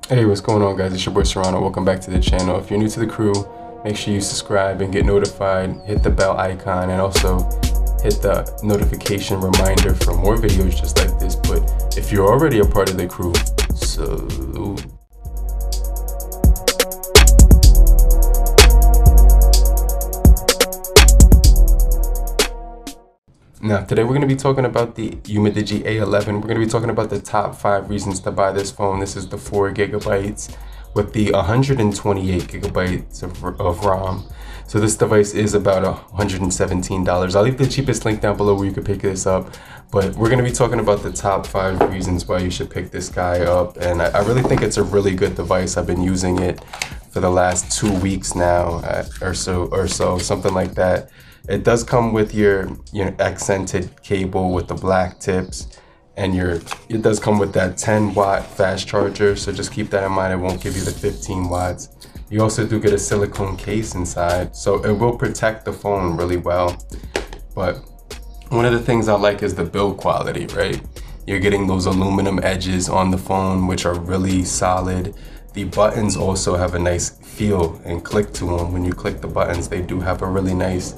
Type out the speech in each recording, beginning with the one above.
Hey, what's going on, guys? It's your boy Serrano. Welcome back to the channel. If you're new to the crew, make sure you subscribe and get notified. Hit the bell icon and also hit the notification reminder for more videos just like this. But if you're already a part of the crew, salute. Now, today we're going to be talking about the Umidigi A11. We're going to be talking about the top 5 reasons to buy this phone. This is the 4 gigabytes with the 128 gigabytes of ROM. So this device is about $117. I'll leave the cheapest link down below where you can pick this up. But we're going to be talking about the top 5 reasons why you should pick this guy up. And I really think it's a really good device. I've been using it for the last 2 weeks now, or so, something like that. It does come with your accented cable with the black tips, and it does come with that 10-watt fast charger, so just keep that in mind. It won't give you the 15 watts. You also do get a silicone case inside, so it will protect the phone really well. But one of the things I like is the build quality, right? You're getting those aluminum edges on the phone, which are really solid. The buttons also have a nice feel and click to them. When you click the buttons, they do have a really nice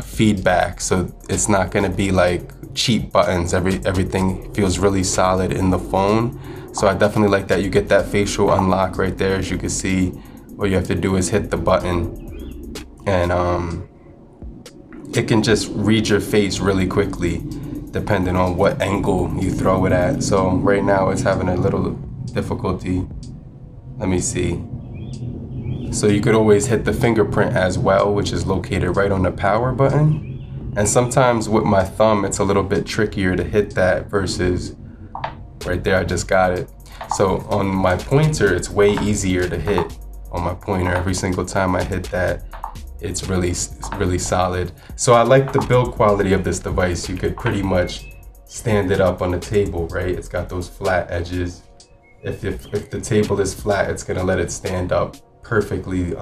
feedback, so it's not going to be like cheap buttons. Everything feels really solid in the phone, so I definitely like that. You get that facial unlock right there. As you can see, all you have to do is hit the button, and it can just read your face really quickly depending on what angle you throw it at. So right now it's having a little difficulty. Let me see. So you could always hit the fingerprint as well, which is located right on the power button. And sometimes with my thumb, it's a little bit trickier to hit that versus right there, I just got it. So on my pointer, it's way easier to hit on my pointer. Every single time I hit that, it's really solid. So I like the build quality of this device. You could pretty much stand it up on the table, right? It's got those flat edges. If the table is flat, it's gonna let it stand up perfectly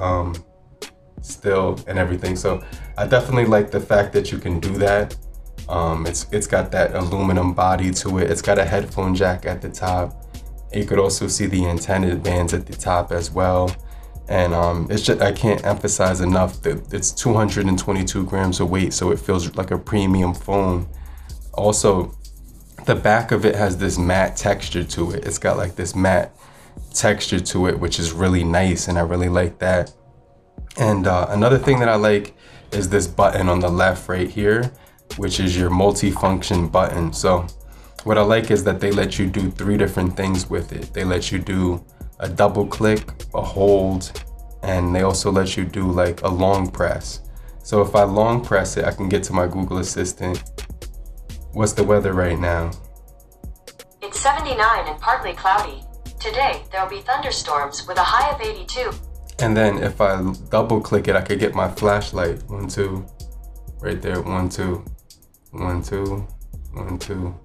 still and everything. So I definitely like the fact that you can do that. It's got that aluminum body to it. It's got a headphone jack at the top. You could also see the antenna bands at the top as well. And it's just, I can't emphasize enough that it's 222 grams of weight, so it feels like a premium phone. Also, the back of it has this matte texture to it. It's got like this matte texture to it, which is really nice, and I really like that. And another thing that I like is this button on the left right here, which is your multifunction button. So what I like is that they let you do 3 different things with it. They let you do a double click, a hold, and they also let you do like a long press. So if I long press it, I can get to my Google Assistant. What's the weather right now? It's 79 and partly cloudy. Today, there'll be thunderstorms with a high of 82. And then if I double click it, I could get my flashlight. 1, 2, right there, 1, 2, 1, 2, 1, 2.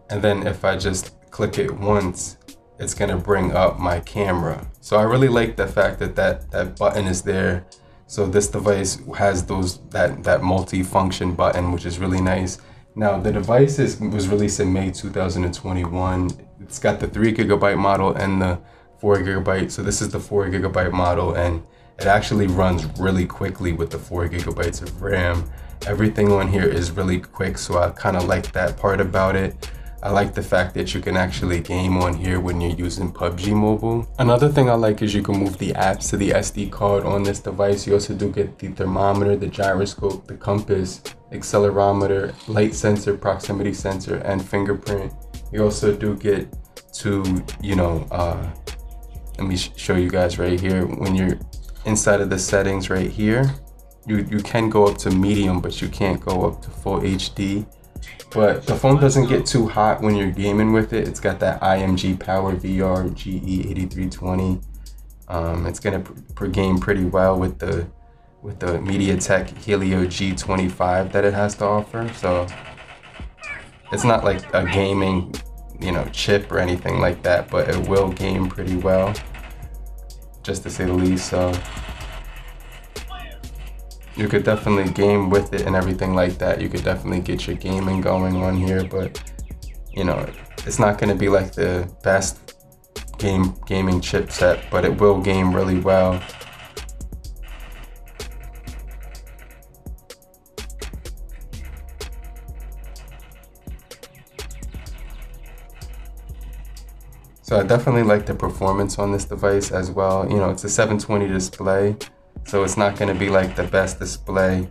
And then if I just click it once, it's gonna bring up my camera. So I really like the fact that that button is there. So this device has that multi-function button, which is really nice. Now the device was released in May 2021. It's got the 3 gigabyte model and the 4 gigabyte. So this is the 4 gigabyte model, and it actually runs really quickly with the 4 gigabytes of RAM. Everything on here is really quick, so I kind of like that part about it. I like the fact that you can actually game on here when you're using PUBG Mobile. Another thing I like is you can move the apps to the SD card on this device. You also do get the thermometer, the gyroscope, the compass, accelerometer, light sensor, proximity sensor, and fingerprint. You also do get to, let me show you guys right here. When you're inside of the settings right here, you can go up to medium, but you can't go up to full HD. But the phone doesn't get too hot when you're gaming with it. It's got that IMG Power VR GE8320. It's gonna game pretty well with the MediaTek Helio G25 that it has to offer. So it's not like a gaming, chip or anything like that, but it will game pretty well, just to say the least. So you could definitely game with it and everything like that. You could definitely get your gaming going on here, but it's not going to be like the best gaming chipset, but it will game really well. So I definitely like the performance on this device as well. You know, it's a 720 display, so it's not going to be like the best display.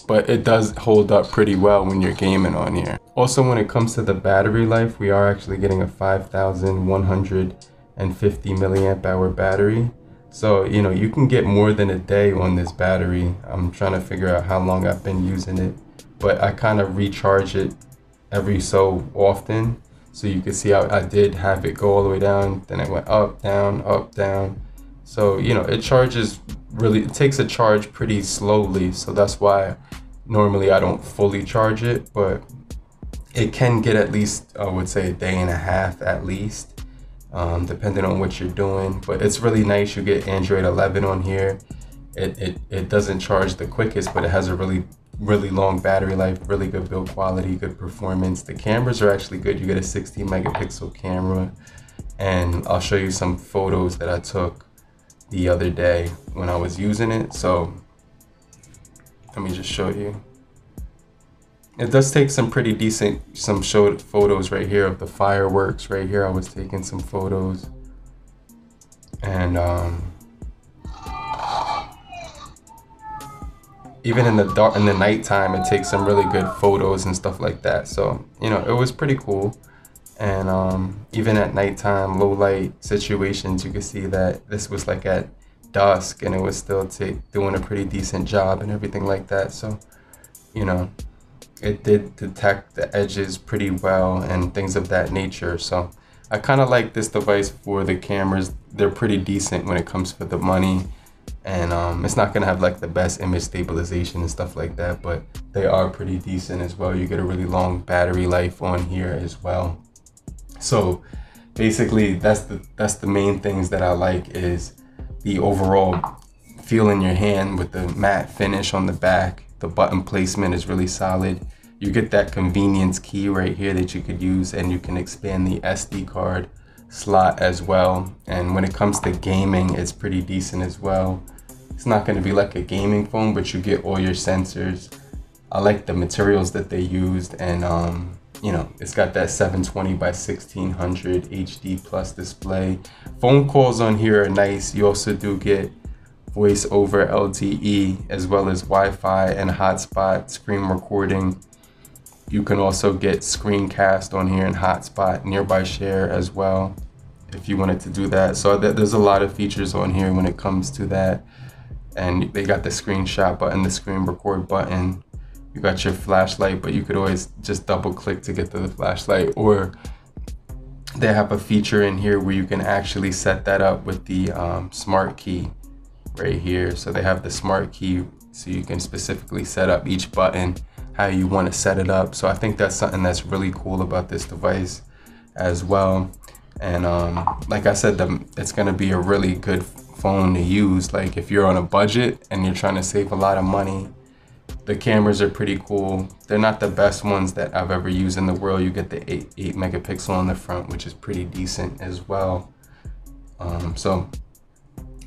But it does hold up pretty well when you're gaming on here. Also, when it comes to the battery life, we are actually getting a 5,150 milliamp hour battery. So, you know, you can get more than a day on this battery. I'm trying to figure out how long I've been using it, but I kind of recharge it every so often. So you can see how I did have it go all the way down, then it went up, down, up, down. So, you know, it charges really, it takes a charge pretty slowly. So that's why normally I don't fully charge it, but it can get at least, I would say, a day and a half at least. Depending on what you're doing, but it's really nice. You get Android 11 on here. It doesn't charge the quickest, but it has a really long battery life, really good build quality, good performance. The cameras are actually good. You get a 16 megapixel camera, and I'll show you some photos that I took the other day when I was using it. So let me just show you. It does take some pretty decent, showed photos right here of the fireworks right here. I was taking some photos, and even in the dark, in the nighttime, it takes some really good photos and stuff like that. So, you know, it was pretty cool. And even at nighttime, low light situations, you can see that this was like at dusk, and it was still doing a pretty decent job and everything like that. So, you know, it did detect the edges pretty well and things of that nature. So I kind of like this device for the cameras. They're pretty decent when it comes for the money, and it's not gonna have like the best image stabilization and stuff like that, but they are pretty decent as well. You get a really long battery life on here as well. So basically that's the main things that I like, is the overall feel in your hand with the matte finish on the back. The button placement is really solid. You get that convenience key right here that you could use, and you can expand the SD card slot as well. And when it comes to gaming, it's pretty decent as well. It's not going to be like a gaming phone, but you get all your sensors. I like the materials that they used, and you know, it's got that 720 by 1600 HD plus display. Phone calls on here are nice. You also do get voice over LTE, as well as Wi-Fi and hotspot screen recording. You can also get screencast on here and hotspot nearby share as well, if you wanted to do that. So there's a lot of features on here when it comes to that. And they got the screenshot button, the screen record button. You got your flashlight, but you could always just double click to get to the flashlight, or they have a feature in here where you can actually set that up with the smart key right here. So they have the smart key, so you can specifically set up each button how you want to set it up. So I think that's something that's really cool about this device as well. And like I said, it's going to be a really good phone to use. Like if you're on a budget and you're trying to save a lot of money, the cameras are pretty cool. They're not the best ones that I've ever used in the world. You get the 8 megapixel on the front, which is pretty decent as well. So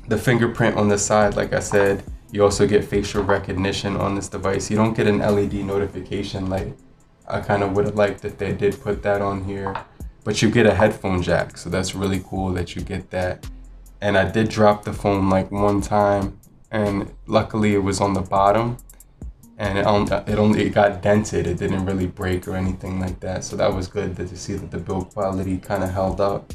the fingerprint on the side, like I said, you also get facial recognition on this device. You don't get an LED notification light. I kind of would have liked that they did put that on here, but you get a headphone jack. So that's really cool that you get that. And I did drop the phone like one time, and luckily it was on the bottom, and it got dented. It didn't really break or anything like that. So that was good to see that the build quality kind of held up.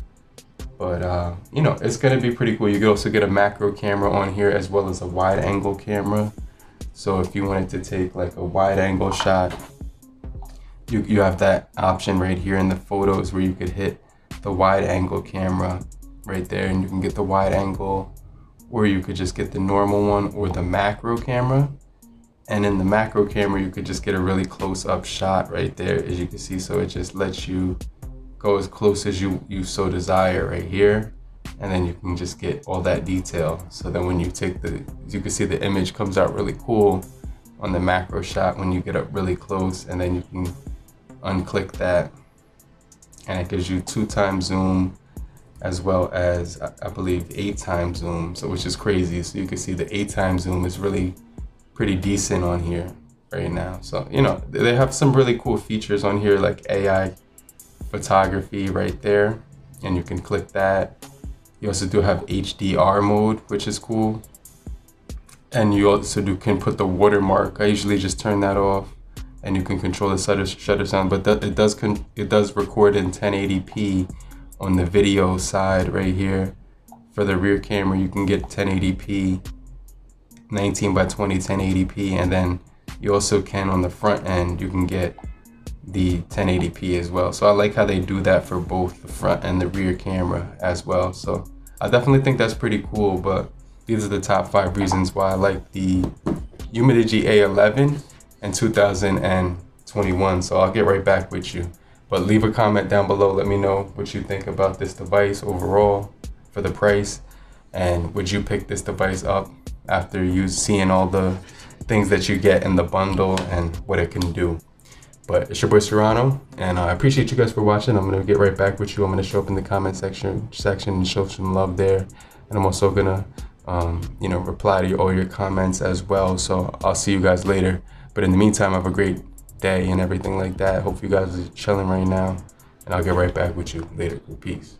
But you know, it's gonna be pretty cool. You can also get a macro camera on here, as well as a wide angle camera. So if you wanted to take like a wide angle shot, you have that option right here in the photos, where you could hit the wide angle camera right there, and you can get the wide angle, or you could just get the normal one, or the macro camera. And in the macro camera, you could just get a really close up shot right there, as you can see. So it just lets you go as close as you so desire right here, and then you can just get all that detail. So then when you take you can see the image comes out really cool on the macro shot when you get up really close, and then you can unclick that and it gives you 2x zoom as well as I believe 8x zoom, so which is crazy. So you can see the 8x zoom is really pretty decent on here right now. So you know, they have some really cool features on here like AI photography right there, and you can click that. You also do have HDR mode, which is cool, and you also can put the watermark. I usually just turn that off, and you can control the shutter sound, but it does record in 1080p on the video side right here. For the rear camera, you can get 1080p, 19 by 20 1080p, and then you also can on the front end, you can get the 1080p as well. So I like how they do that for both the front and the rear camera as well. So I definitely think that's pretty cool, but these are the top 5 reasons why I like the Umidigi A11 in 2021. So I'll get right back with you. But leave a comment down below. Let me know what you think about this device overall for the price. And would you pick this device up after you seeing all the things that you get in the bundle and what it can do? But it's your boy Serrano, and I appreciate you guys for watching. I'm gonna get right back with you. I'm gonna show up in the comment section and show some love there. And I'm also gonna you know, reply to all your comments as well. So I'll see you guys later. But in the meantime, have a great day and everything like that. Hope you guys are chilling right now, and I'll get right back with you later. Peace.